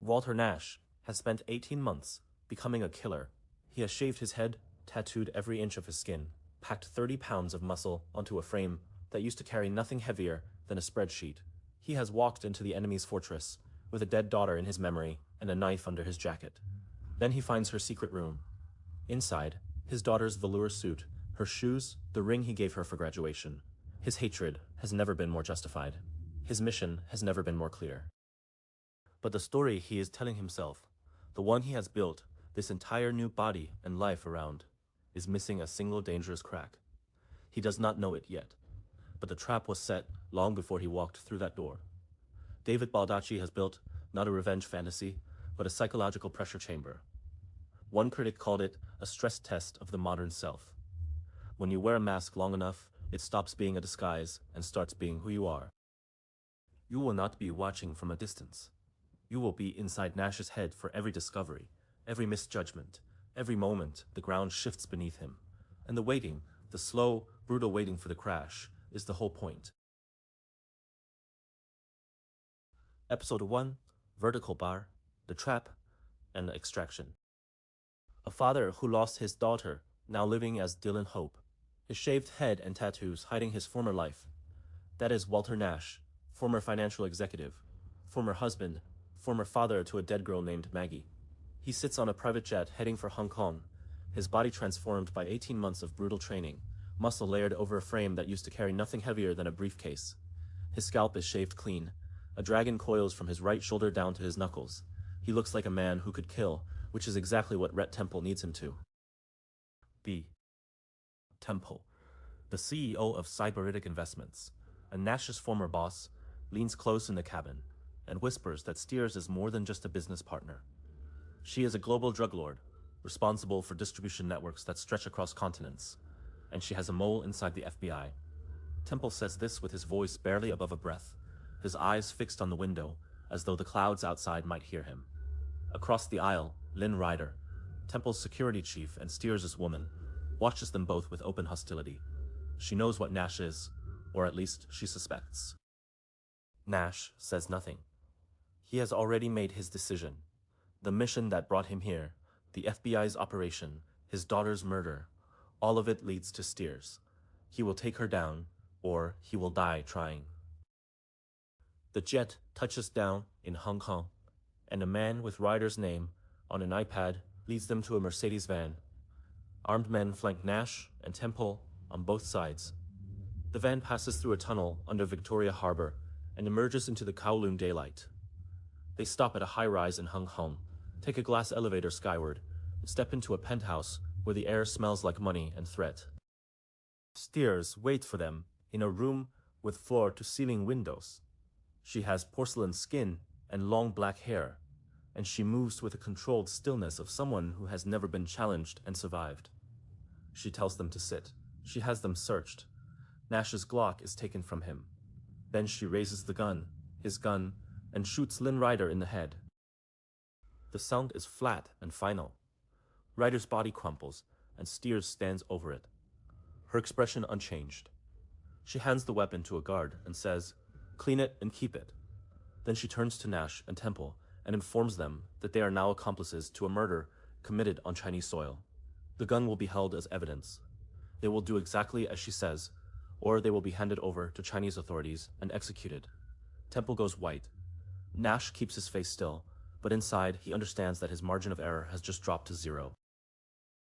Walter Nash has spent 18 months becoming a killer. He has shaved his head, tattooed every inch of his skin, packed 30 pounds of muscle onto a frame that used to carry nothing heavier than a spreadsheet. He has walked into the enemy's fortress with a dead daughter in his memory and a knife under his jacket. Then he finds her secret room. Inside, his daughter's velour suit, her shoes, the ring he gave her for graduation. His hatred has never been more justified. His mission has never been more clear. But the story he is telling himself, the one he has built this entire new body and life around, is missing a single dangerous crack. He does not know it yet, but the trap was set long before he walked through that door. David Baldacci has built not a revenge fantasy, but a psychological pressure chamber. One critic called it a stress test of the modern self. When you wear a mask long enough, it stops being a disguise and starts being who you are. You will not be watching from a distance. You will be inside Nash's head for every discovery, every misjudgment, every moment the ground shifts beneath him. And the waiting, the slow, brutal waiting for the crash, is the whole point. Episode 1, Vertical Bar, The Trap, and Extraction. A father who lost his daughter, now living as Dillon Hope, his shaved head and tattoos hiding his former life. That is Walter Nash, former financial executive, former husband, former father to a dead girl named Maggie. He sits on a private jet heading for Hong Kong, his body transformed by 18 months of brutal training, muscle layered over a frame that used to carry nothing heavier than a briefcase. His scalp is shaved clean. A dragon coils from his right shoulder down to his knuckles. He looks like a man who could kill, which is exactly what Rhett Temple needs him to. B. Temple, the CEO of Cyberitic Investments, and Nash's former boss, leans close in the cabin and whispers that Steers is more than just a business partner. She is a global drug lord, responsible for distribution networks that stretch across continents, and she has a mole inside the FBI. Temple says this with his voice barely above a breath, his eyes fixed on the window, as though the clouds outside might hear him. Across the aisle, Lynn Ryder, Temple's security chief and Steers' woman, watches them both with open hostility. She knows what Nash is, or at least she suspects. Nash says nothing. He has already made his decision. The mission that brought him here, the FBI's operation, his daughter's murder, all of it leads to Steers. He will take her down, or he will die trying. The jet touches down in Hong Kong, and a man with Ryder's name on an iPad leads them to a Mercedes van. Armed men flank Nash and Temple on both sides. The van passes through a tunnel under Victoria Harbor and emerges into the Kowloon daylight. They stop at a high-rise in Hong Kong, take a glass elevator skyward, and step into a penthouse where the air smells like money and threat. Steers waits for them in a room with floor-to-ceiling windows. She has porcelain skin and long black hair, and she moves with the controlled stillness of someone who has never been challenged and survived. She tells them to sit. She has them searched. Nash's Glock is taken from him. Then she raises the gun, his gun, and shoots Lynn Ryder in the head. The sound is flat and final. Ryder's body crumples, and Steers stands over it, her expression unchanged. She hands the weapon to a guard and says, "Clean it and keep it." Then she turns to Nash and Temple and informs them that they are now accomplices to a murder committed on Chinese soil. The gun will be held as evidence. They will do exactly as she says, or they will be handed over to Chinese authorities and executed. Temple goes white. Nash keeps his face still, but inside he understands that his margin of error has just dropped to 0.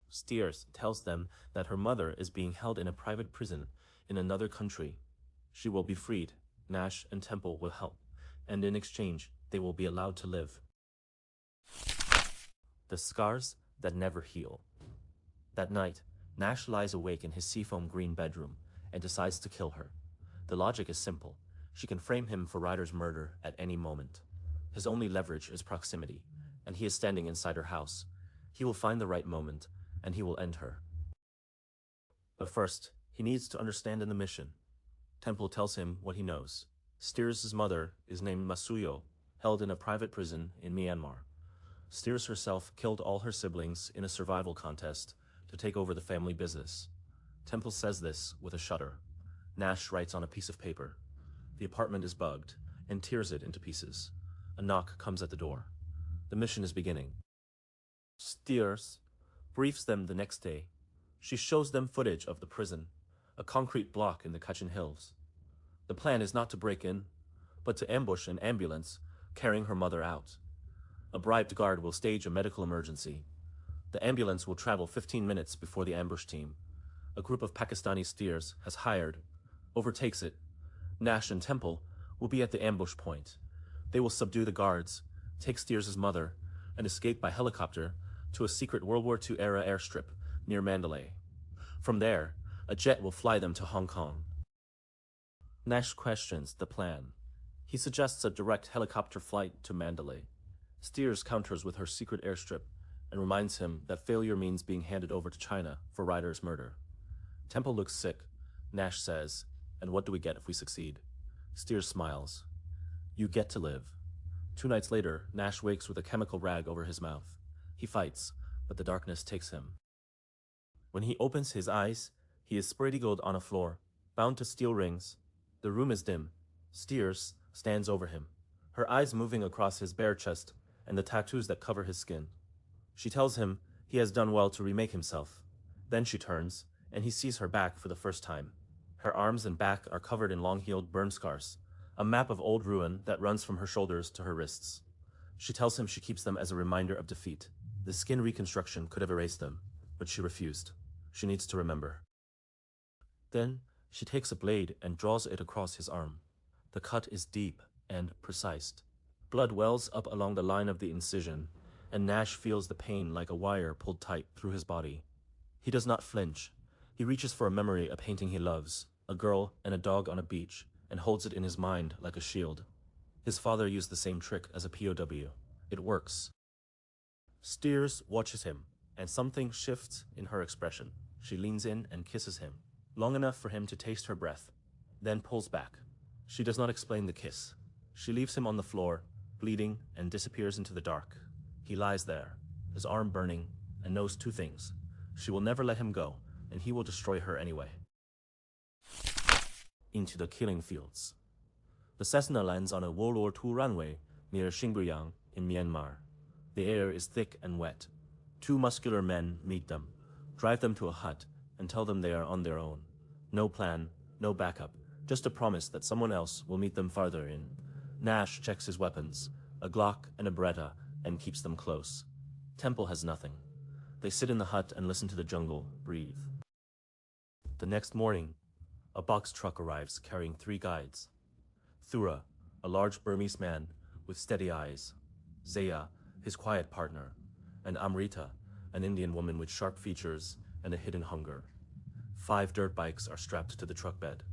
Steers tells them that her mother is being held in a private prison in another country. She will be freed. Nash and Temple will help, and in exchange, they will be allowed to live. The scars that never heal. That night, Nash lies awake in his seafoam green bedroom and decides to kill her. The logic is simple. She can frame him for Ryder's murder at any moment. His only leverage is proximity, and he is standing inside her house. He will find the right moment, and he will end her. But first, he needs to understand in the mission. Temple tells him what he knows. Steers' mother is named Masuyo, held in a private prison in Myanmar. Steers herself killed all her siblings in a survival contest to take over the family business. Temple says this with a shudder. Nash writes on a piece of paper. The apartment is bugged, and tears it into pieces. A knock comes at the door. The mission is beginning. Steers briefs them the next day. She shows them footage of the prison, a concrete block in the Kachin Hills. The plan is not to break in, but to ambush an ambulance carrying her mother out. A bribed guard will stage a medical emergency. The ambulance will travel 15 minutes before the ambush team. A group of Pakistani steers has hired, overtakes it. Nash and Temple will be at the ambush point. They will subdue the guards, take Steers' mother, and escape by helicopter to a secret World War II-era airstrip near Mandalay. From there, a jet will fly them to Hong Kong. Nash questions the plan. He suggests a direct helicopter flight to Mandalay. Steers counters with her secret airstrip and reminds him that failure means being handed over to China for Ryder's murder. Temple looks sick. Nash says, "And what do we get if we succeed?" Steers smiles. "You get to live." 2 nights later, Nash wakes with a chemical rag over his mouth. He fights, but the darkness takes him. When he opens his eyes, he is spread-eagled on a floor, bound to steel rings. The room is dim. Steers stands over him, her eyes moving across his bare chest and the tattoos that cover his skin. She tells him he has done well to remake himself. Then she turns, and he sees her back for the first time. Her arms and back are covered in long-healed burn scars, a map of old ruin that runs from her shoulders to her wrists. She tells him she keeps them as a reminder of defeat. The skin reconstruction could have erased them, but she refused. She needs to remember. Then she takes a blade and draws it across his arm. The cut is deep and precise. Blood wells up along the line of the incision, and Nash feels the pain like a wire pulled tight through his body. He does not flinch. He reaches for a memory, a painting he loves, a girl and a dog on a beach, and holds it in his mind like a shield. His father used the same trick as a POW. It works. Steers watches him, and something shifts in her expression. She leans in and kisses him, long enough for him to taste her breath, then pulls back. She does not explain the kiss. She leaves him on the floor, bleeding, and disappears into the dark. He lies there, his arm burning, and knows 2 things. She will never let him go, and he will destroy her anyway. Into the killing fields. The Cessna lands on a World War II runway near Xinjiang in Myanmar. The air is thick and wet. 2 muscular men meet them, drive them to a hut, and tell them they are on their own. No plan, no backup, just a promise that someone else will meet them farther in. Nash checks his weapons, a Glock and a Beretta, and keeps them close. Temple has nothing. They sit in the hut and listen to the jungle breathe. The next morning, a box truck arrives carrying 3 guides. Thura, a large Burmese man with steady eyes. Zaya, his quiet partner. And Amrita, an Indian woman with sharp features and a hidden hunger. 5 dirt bikes are strapped to the truck bed.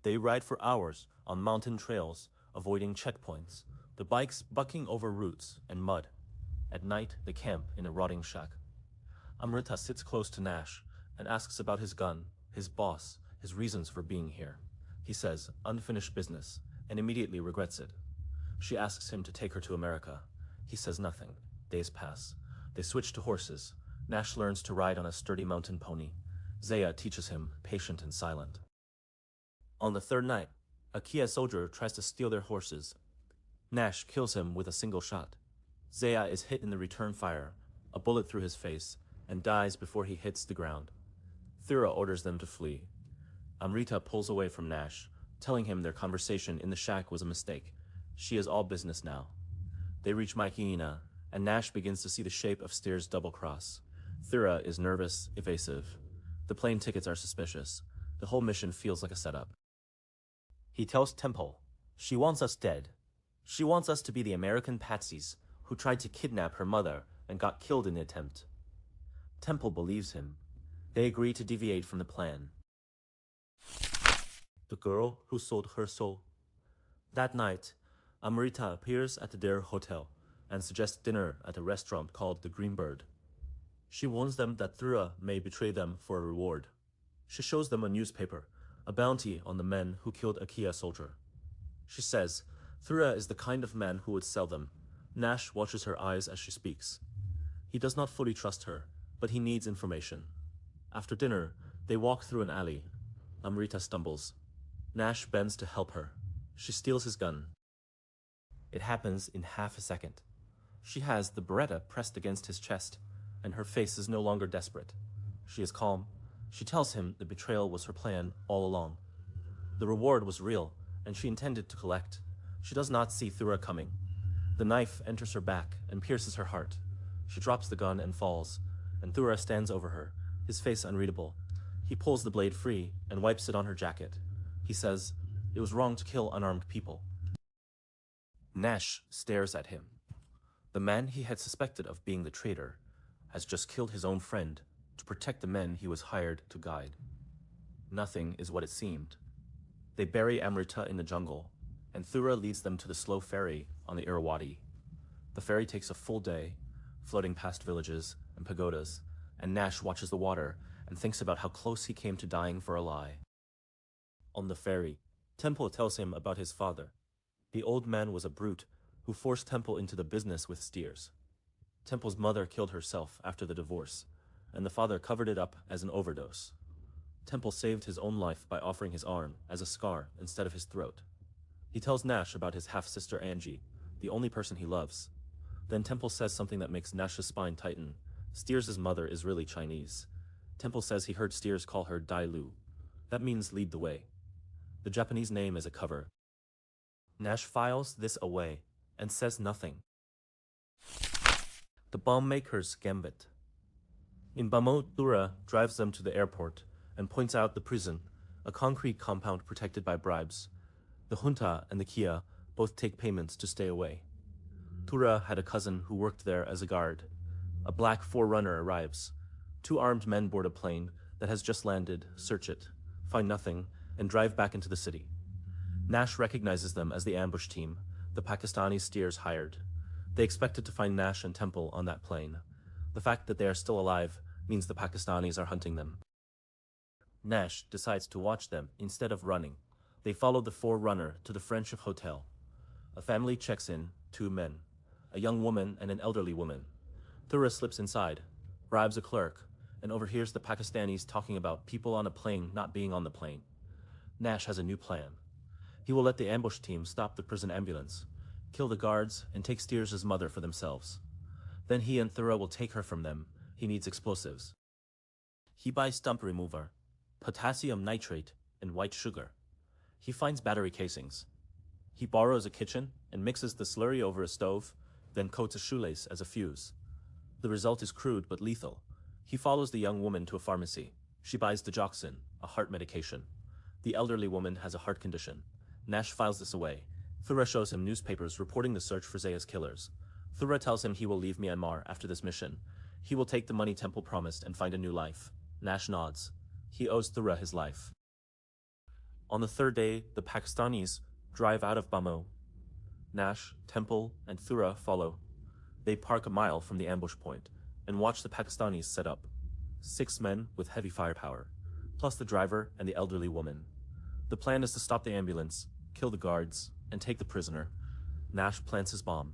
They ride for hours on mountain trails, avoiding checkpoints, the bikes bucking over roots and mud. At night, they camp in a rotting shack. Amrita sits close to Nash and asks about his gun, his boss, his reasons for being here. He says, unfinished business, and immediately regrets it. She asks him to take her to America. He says nothing. Days pass. They switch to horses. Nash learns to ride on a sturdy mountain pony. Zaya teaches him, patient and silent. On the 3rd night, a Kia soldier tries to steal their horses. Nash kills him with a single shot. Zaya is hit in the return fire, a bullet through his face, and dies before he hits the ground. Thura orders them to flee. Amrita pulls away from Nash, telling him their conversation in the shack was a mistake. She is all business now. They reach Maikiina, and Nash begins to see the shape of Steers' double cross. Thura is nervous, evasive. The plane tickets are suspicious. The whole mission feels like a setup. He tells Temple, "She wants us dead. She wants us to be the American patsies who tried to kidnap her mother and got killed in the attempt." Temple believes him. They agree to deviate from the plan. The girl who sold her soul. That night, Amrita appears at their hotel and suggests dinner at a restaurant called the Green Bird. She warns them that Thura may betray them for a reward. She shows them a newspaper, a bounty on the men who killed a Kia soldier. She says Thura is the kind of man who would sell them. Nash watches her eyes as she speaks. He does not fully trust her, but he needs information. After dinner, they walk through an alley. Amrita stumbles. Nash bends to help her. She steals his gun. It happens in half a second. She has the beretta pressed against his chest, and her face is no longer desperate. She is calm. She tells him the betrayal was her plan all along. The reward was real, and she intended to collect. She does not see Thura coming. The knife enters her back and pierces her heart. She drops the gun and falls, and Thura stands over her, his face unreadable. He pulls the blade free and wipes it on her jacket. He says, "It was wrong to kill unarmed people." Nash stares at him. The man he had suspected of being the traitor has just killed his own friend to protect the men he was hired to guide. Nothing is what it seemed. They bury Amrita in the jungle, and Thura leads them to the slow ferry on the Irrawaddy. The ferry takes a full day, floating past villages and pagodas, and Nash watches the water and thinks about how close he came to dying for a lie. On the ferry, Temple tells him about his father. The old man was a brute who forced Temple into the business with steers. Temple's mother killed herself after the divorce, and the father covered it up as an overdose. Temple saved his own life by offering his arm as a scar instead of his throat. He tells Nash about his half-sister Angie, the only person he loves. Then Temple says something that makes Nash's spine tighten. Steers' mother is really Chinese. Temple says he heard Steers call her Dai Lu. That means lead the way. The Japanese name is a cover. Nash files this away and says nothing. The bomb maker's gambit. In Bamo, Thura drives them to the airport and points out the prison, a concrete compound protected by bribes. The junta and the Kia both take payments to stay away. Thura had a cousin who worked there as a guard. A black forerunner arrives. 2 armed men board a plane that has just landed, search it, find nothing, and drive back into the city. Nash recognizes them as the ambush team, the Pakistani steers hired. They expected to find Nash and Temple on that plane. The fact that they are still alive means the Pakistanis are hunting them. Nash decides to watch them instead of running. They follow the forerunner to the Friendship Hotel. A family checks in, 2 men, a young woman and an elderly woman. Thura slips inside, bribes a clerk, and overhears the Pakistanis talking about people on a plane not being on the plane. Nash has a new plan. He will let the ambush team stop the prison ambulance, kill the guards, and take Steers' mother for themselves. Then he and Thura will take her from them. He needs explosives. He buys stump remover, potassium nitrate, and white sugar. He finds battery casings. He borrows a kitchen and mixes the slurry over a stove, then coats a shoelace as a fuse. The result is crude but lethal. He follows the young woman to a pharmacy. She buys digoxin, a heart medication. The elderly woman has a heart condition. Nash files this away. Thura shows him newspapers reporting the search for Zaya's killers. Thura tells him he will leave Myanmar after this mission. He will take the money Temple promised and find a new life. Nash nods. He owes Thura his life. On the 3rd day, the Pakistanis drive out of Bamo. Nash, Temple, and Thura follow. They park a mile from the ambush point and watch the Pakistanis set up. 6 men with heavy firepower, plus the driver and the elderly woman. The plan is to stop the ambulance, kill the guards, and take the prisoner. Nash plants his bomb,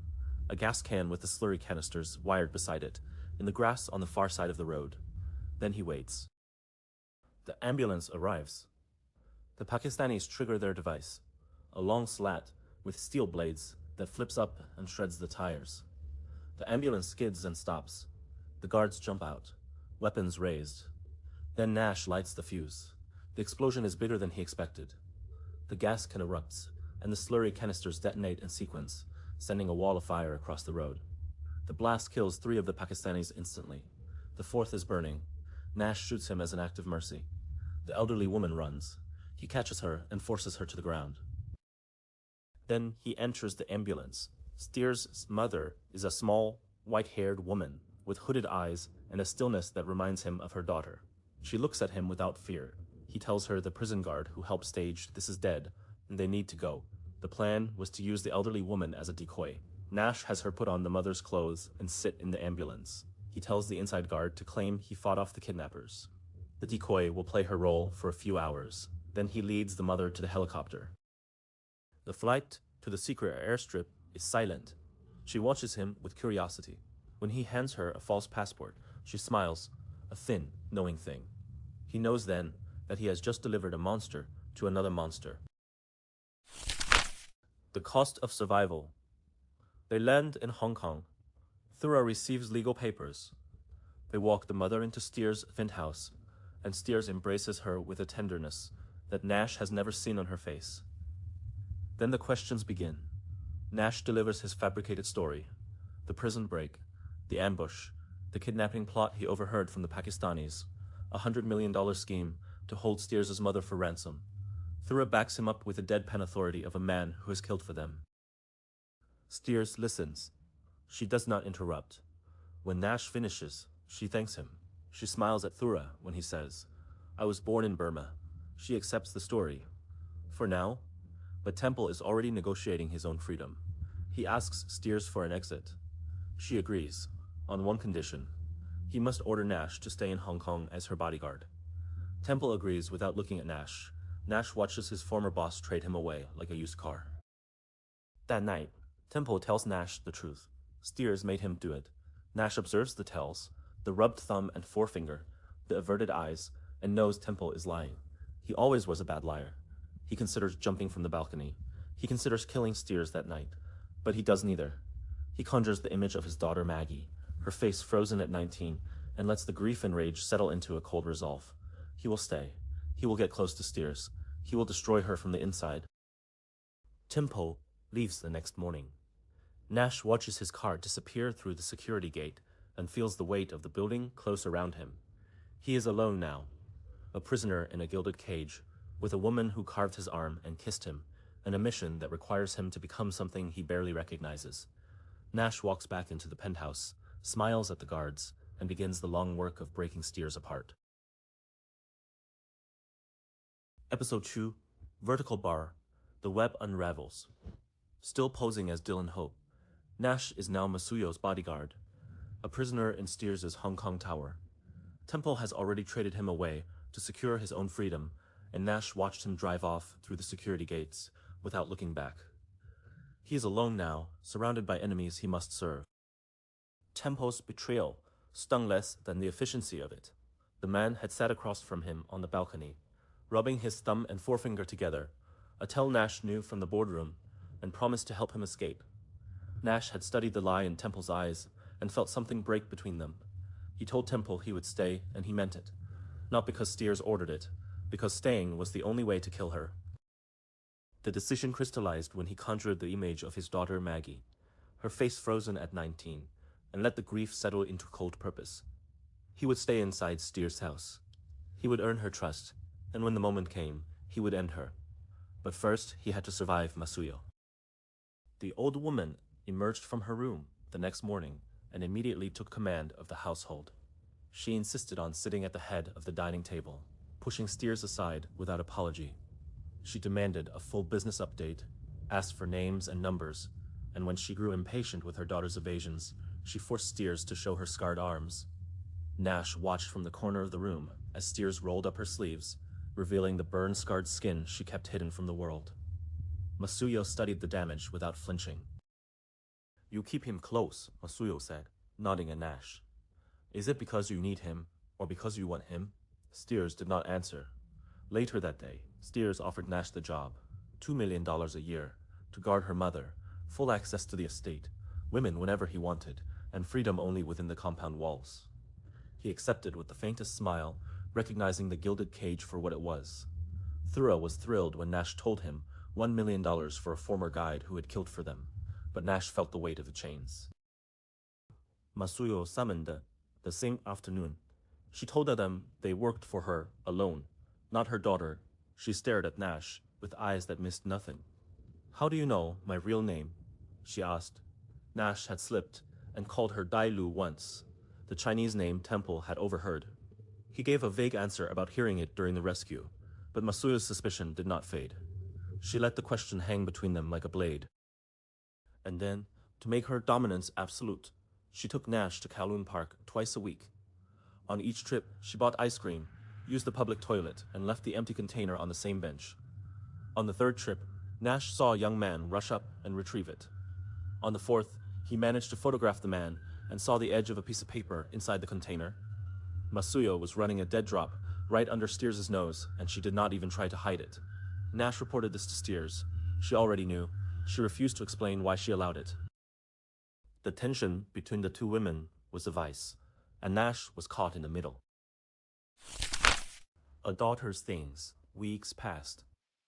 a gas can with the slurry canisters wired beside it, in the grass on the far side of the road. Then he waits. The ambulance arrives. The Pakistanis trigger their device, a long slat with steel blades that flips up and shreds the tires. The ambulance skids and stops. The guards jump out, weapons raised. Then Nash lights the fuse. The explosion is bigger than he expected. The gas can erupts, and the slurry canisters detonate in sequence, sending a wall of fire across the road. The blast kills 3 of the Pakistanis instantly. The 4th is burning. Nash shoots him as an act of mercy. The elderly woman runs. He catches her and forces her to the ground. Then he enters the ambulance. Steers' mother is a small, white-haired woman with hooded eyes and a stillness that reminds him of her daughter. She looks at him without fear. He tells her the prison guard who helped stage "This is dead," and they need to go. The plan was to use the elderly woman as a decoy. Nash has her put on the mother's clothes and sit in the ambulance. He tells the inside guard to claim he fought off the kidnappers. The decoy will play her role for a few hours. Then he leads the mother to the helicopter. The flight to the secret airstrip is silent. She watches him with curiosity. When he hands her a false passport, she smiles, a thin, knowing thing. He knows then that he has just delivered a monster to another monster. The cost of survival. They land in Hong Kong. Thura receives legal papers. They walk the mother into Steers' vent house, and Steers embraces her with a tenderness that Nash has never seen on her face. Then the questions begin. Nash delivers his fabricated story: the prison break, the ambush, the kidnapping plot he overheard from the Pakistanis, a $100 million scheme to hold Steers' mother for ransom. Thura backs him up with the deadpan authority of a man who has killed for them. Steers listens. She does not interrupt. When Nash finishes, she thanks him. She smiles at Thura when he says, "I was born in Burma." She accepts the story. For now, but Temple is already negotiating his own freedom. He asks Steers for an exit. She agrees, on one condition. He must order Nash to stay in Hong Kong as her bodyguard. Temple agrees without looking at Nash. Nash watches his former boss trade him away like a used car. That night, Temple tells Nash the truth. Steers made him do it. Nash observes the tells, the rubbed thumb and forefinger, the averted eyes, and knows Temple is lying. He always was a bad liar. He considers jumping from the balcony. He considers killing Steers that night, but he does neither. He conjures the image of his daughter Maggie, her face frozen at 19, and lets the grief and rage settle into a cold resolve. He will stay. He will get close to Steers. He will destroy her from the inside. Temple leaves the next morning. Nash watches his car disappear through the security gate and feels the weight of the building close around him. He is alone now, a prisoner in a gilded cage, with a woman who carved his arm and kissed him, and a mission that requires him to become something he barely recognizes. Nash walks back into the penthouse, smiles at the guards, and begins the long work of breaking Steers apart. Episode 2, Vertical Bar, The Web Unravels. Still posing as Dillon Hope, Nash is now Masuyo's bodyguard, a prisoner in Steers' Hong Kong tower. Temple has already traded him away to secure his own freedom, and Nash watched him drive off through the security gates without looking back. He is alone now, surrounded by enemies he must serve. Temple's betrayal stung less than the efficiency of it. The man had sat across from him on the balcony, rubbing his thumb and forefinger together, a tell Nash knew from the boardroom, and promised to help him escape. Nash had studied the lie in Temple's eyes and felt something break between them. He told Temple he would stay, and he meant it. Not because Steers ordered it, because staying was the only way to kill her. The decision crystallized when he conjured the image of his daughter Maggie, her face frozen at 19, and let the grief settle into cold purpose. He would stay inside Steers' house. He would earn her trust, and when the moment came, he would end her. But first, he had to survive Masuyo. The old woman emerged from her room the next morning and immediately took command of the household. She insisted on sitting at the head of the dining table, pushing Steers aside without apology. She demanded a full business update, asked for names and numbers, and when she grew impatient with her daughter's evasions, she forced Steers to show her scarred arms. Nash watched from the corner of the room as Steers rolled up her sleeves, revealing the burn-scarred skin she kept hidden from the world. Masuyo studied the damage without flinching. "You keep him close," Masuyo said, nodding at Nash. "Is it because you need him, or because you want him?" Steers did not answer. Later that day, Steers offered Nash the job, $2 million a year, to guard her mother, full access to the estate, women whenever he wanted, and freedom only within the compound walls. He accepted with the faintest smile, recognizing the gilded cage for what it was. Thura was thrilled when Nash told him $1 million for a former guide who had killed for them, but Nash felt the weight of the chains. Masuyo summoned the same afternoon. She told them they worked for her alone, not her daughter. She stared at Nash with eyes that missed nothing. "How do you know my real name?" she asked. Nash had slipped and called her Dai Lu once, the Chinese name Temple had overheard. He gave a vague answer about hearing it during the rescue, but Masuyo's suspicion did not fade. She let the question hang between them like a blade. And then, to make her dominance absolute, she took Nash to Kowloon Park twice a week. On each trip, she bought ice cream, used the public toilet, and left the empty container on the same bench. On the third trip, Nash saw a young man rush up and retrieve it. On the fourth, he managed to photograph the man and saw the edge of a piece of paper inside the container. Masuyo was running a dead drop right under Steers' nose, and she did not even try to hide it. Nash reported this to Steers. She already knew. She refused to explain why she allowed it. The tension between the two women was a vice, and Nash was caught in the middle. A daughter's things. Weeks passed.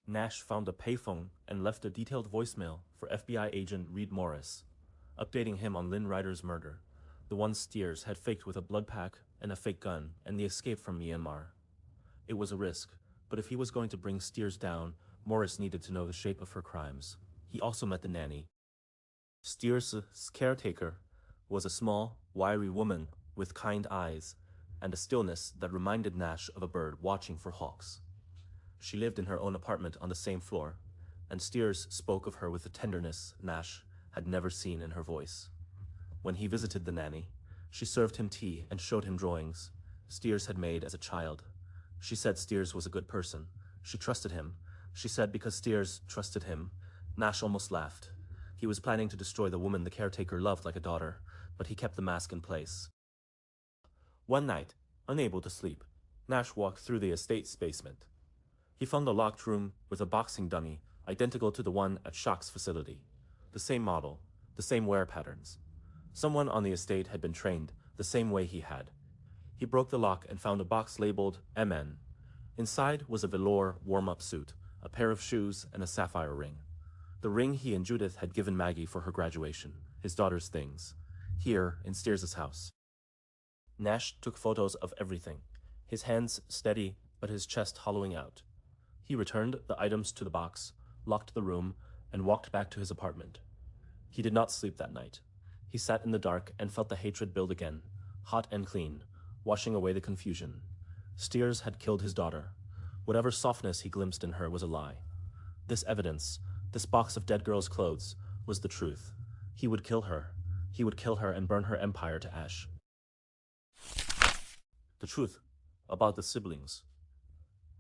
Nash found a payphone and left a detailed voicemail for FBI agent Reed Morris, updating him on Lynn Ryder's murder, the one Steers had faked with a blood pack and a fake gun, and the escape from Myanmar. It was a risk, but if he was going to bring Steers down, Morris needed to know the shape of her crimes. He also met the nanny. Steers' caretaker was a small, wiry woman with kind eyes and a stillness that reminded Nash of a bird watching for hawks. She lived in her own apartment on the same floor, and Steers spoke of her with a tenderness Nash had never seen in her voice. When he visited the nanny, she served him tea and showed him drawings Steers had made as a child. She said Steers was a good person. She trusted him. She said because Steers trusted him, Nash almost laughed. He was planning to destroy the woman the caretaker loved like a daughter, but he kept the mask in place. One night, unable to sleep, Nash walked through the estate's basement. He found a locked room with a boxing dummy identical to the one at Shock's facility. The same model, the same wear patterns. Someone on the estate had been trained the same way he had. He broke the lock and found a box labeled MN. Inside was a velour warm-up suit, a pair of shoes, and a sapphire ring. The ring he and Judith had given Maggie for her graduation, his daughter's things, here in Steers' house. Nash took photos of everything, his hands steady but his chest hollowing out. He returned the items to the box, locked the room, and walked back to his apartment. He did not sleep that night. He sat in the dark and felt the hatred build again, hot and clean, washing away the confusion. Steers had killed his daughter. Whatever softness he glimpsed in her was a lie. This evidence, this box of dead girls' clothes, was the truth. He would kill her. He would kill her and burn her empire to ash. The truth about the siblings.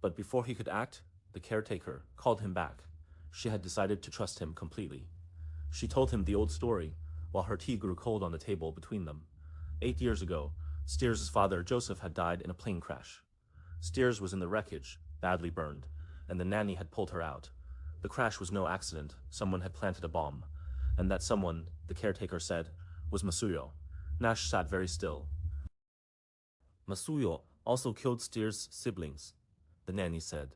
But before he could act, the caretaker called him back. She had decided to trust him completely. She told him the old story, while her tea grew cold on the table between them. 8 years ago, Steers' father, Joseph, had died in a plane crash. Steers was in the wreckage, badly burned, and the nanny had pulled her out. The crash was no accident. Someone had planted a bomb. And that someone, the caretaker said, was Masuyo. Nash sat very still. Masuyo also killed Steers' siblings, the nanny said.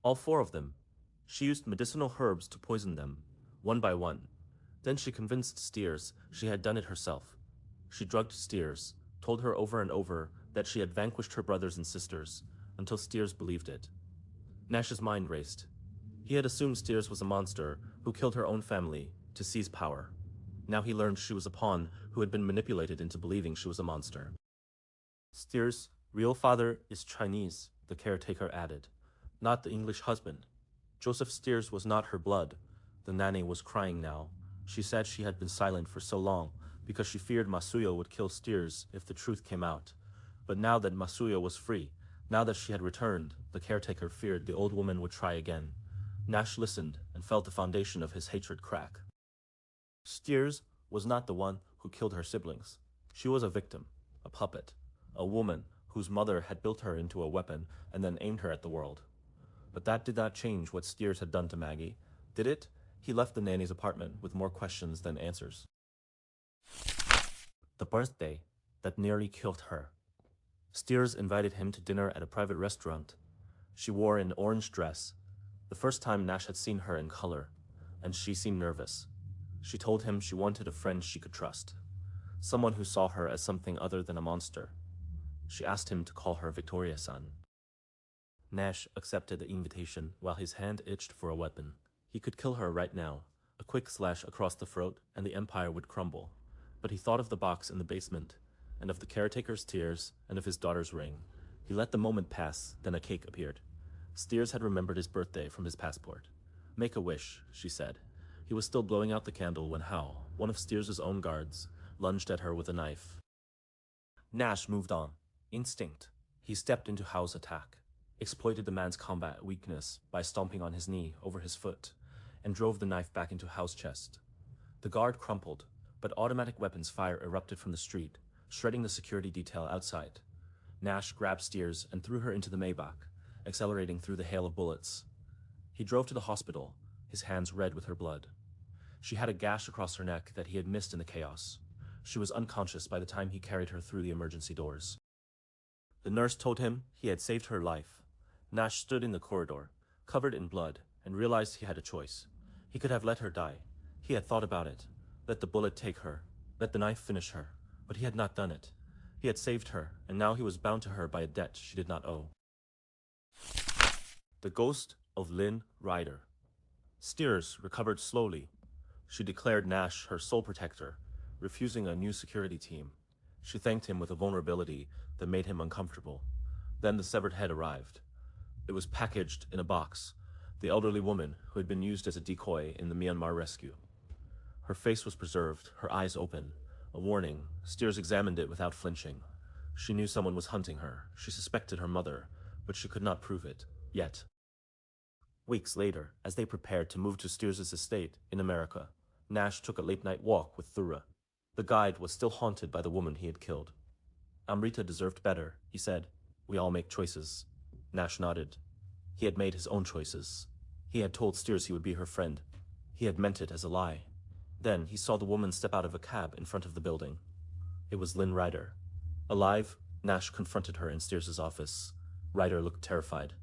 All 4 of them. She used medicinal herbs to poison them, one by one. Then she convinced Steers she had done it herself. She drugged Steers, told her over and over that she had vanquished her brothers and sisters, until Steers believed it. Nash's mind raced. He had assumed Steers was a monster who killed her own family to seize power. Now he learned she was a pawn who had been manipulated into believing she was a monster. Steers' real father is Chinese, the caretaker added, not the English husband. Joseph Steers was not her blood. The nanny was crying now. She said she had been silent for so long because she feared Masuyo would kill Steers if the truth came out. But now that Masuyo was free, now that she had returned, the caretaker feared the old woman would try again. Nash listened and felt the foundation of his hatred crack. Steers was not the one who killed her siblings. She was a victim, a puppet, a woman whose mother had built her into a weapon and then aimed her at the world. But that did not change what Steers had done to Maggie. Did it? He left the nanny's apartment with more questions than answers. The birthday that nearly killed her. Steers invited him to dinner at a private restaurant. She wore an orange dress, the first time Nash had seen her in color, and she seemed nervous. She told him she wanted a friend she could trust, someone who saw her as something other than a monster. She asked him to call her Victoria-san. Nash accepted the invitation while his hand itched for a weapon. He could kill her right now. A quick slash across the throat and the empire would crumble. But he thought of the box in the basement, and of the caretaker's tears, and of his daughter's ring. He let the moment pass, then a cake appeared. Steers had remembered his birthday from his passport. Make a wish, she said. He was still blowing out the candle when Hao, one of Steers' own guards, lunged at her with a knife. Nash moved on. Instinct. He stepped into Hao's attack, exploited the man's combat weakness by stomping on his knee over his foot, and drove the knife back into Hao's chest. The guard crumpled, but automatic weapons fire erupted from the street, shredding the security detail outside. Nash grabbed Steers and threw her into the Maybach, accelerating through the hail of bullets. He drove to the hospital, his hands red with her blood. She had a gash across her neck that he had missed in the chaos. She was unconscious by the time he carried her through the emergency doors. The nurse told him he had saved her life. Nash stood in the corridor, covered in blood, and realized he had a choice. He could have let her die. He had thought about it. Let the bullet take her. Let the knife finish her. But he had not done it. He had saved her, and now he was bound to her by a debt she did not owe. The ghost of Lynn Ryder. Steers recovered slowly. She declared Nash her sole protector, refusing a new security team. She thanked him with a vulnerability that made him uncomfortable. Then the severed head arrived. It was packaged in a box, the elderly woman who had been used as a decoy in the Myanmar rescue. Her face was preserved, her eyes open. A warning. Steers examined it without flinching. She knew someone was hunting her. She suspected her mother, but she could not prove it, yet. Weeks later, as they prepared to move to Steers' estate in America, Nash took a late-night walk with Thura. The guide was still haunted by the woman he had killed. Amrita deserved better, he said. We all make choices. Nash nodded. He had made his own choices. He had told Steers he would be her friend. He had meant it as a lie. Then he saw the woman step out of a cab in front of the building. It was Lynn Ryder. Alive, Nash confronted her in Steers' office. Ryder looked terrified.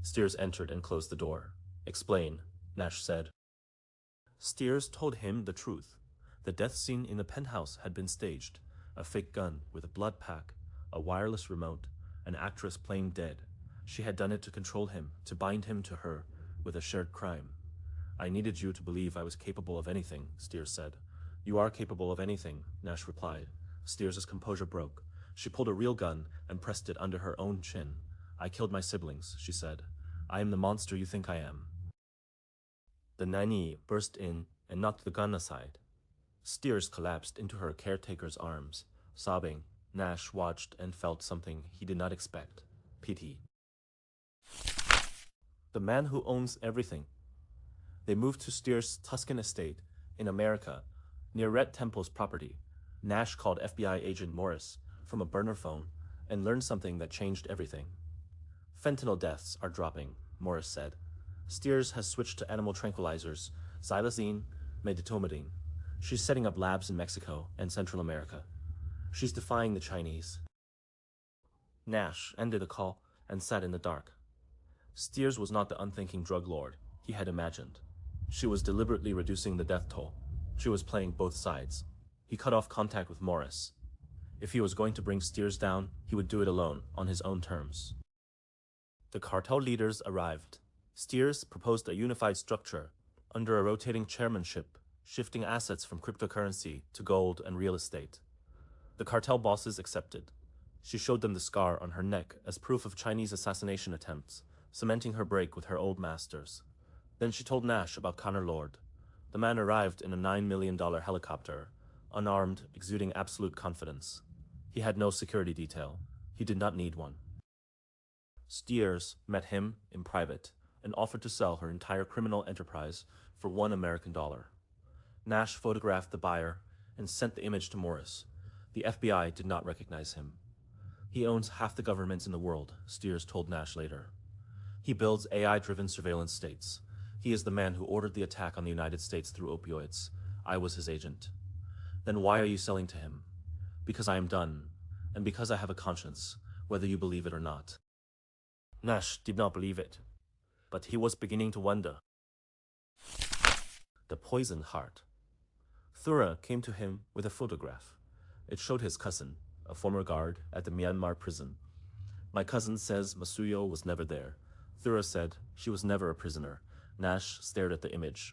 Steers entered and closed the door. Explain, Nash said. Steers told him the truth. The death scene in the penthouse had been staged. A fake gun with a blood pack, a wireless remote, an actress playing dead. She had done it to control him, to bind him to her, with a shared crime. I needed you to believe I was capable of anything, Steers said. You are capable of anything, Nash replied. Steers' composure broke. She pulled a real gun and pressed it under her own chin. I killed my siblings, she said. I am the monster you think I am. The nanny burst in and knocked the gun aside. Steers collapsed into her caretaker's arms. Sobbing, Nash watched and felt something he did not expect. Pity. The man who owns everything. They moved to Steers' Tuscan estate in America, near Rhett Temple's property. Nash called FBI agent Morris from a burner phone and learned something that changed everything. Fentanyl deaths are dropping, Morris said. Steers has switched to animal tranquilizers, xylazine, medetomidine. She's setting up labs in Mexico and Central America. She's defying the Chinese. Nash ended the call and sat in the dark. Steers was not the unthinking drug lord he had imagined. She was deliberately reducing the death toll. She was playing both sides. He cut off contact with Morris. If he was going to bring Steers down, he would do it alone, on his own terms. The cartel leaders arrived. Steers proposed a unified structure, under a rotating chairmanship, shifting assets from cryptocurrency to gold and real estate. The cartel bosses accepted. She showed them the scar on her neck as proof of Chinese assassination attempts, cementing her break with her old masters. Then she told Nash about Connor Lord. The man arrived in a $9 million helicopter, unarmed, exuding absolute confidence. He had no security detail. He did not need one. Steers met him in private and offered to sell her entire criminal enterprise for $1 American. Nash photographed the buyer and sent the image to Morris. The FBI did not recognize him. He owns half the governments in the world, Steers told Nash later. He builds AI-driven surveillance states. He is the man who ordered the attack on the United States through opioids. I was his agent. Then why are you selling to him? Because I am done, and because I have a conscience, whether you believe it or not. Nash did not believe it, but he was beginning to wonder. The poisoned heart. Thura came to him with a photograph. It showed his cousin, a former guard at the Myanmar prison. My cousin says Masuyo was never there. Thura said she was never a prisoner. Nash stared at the image.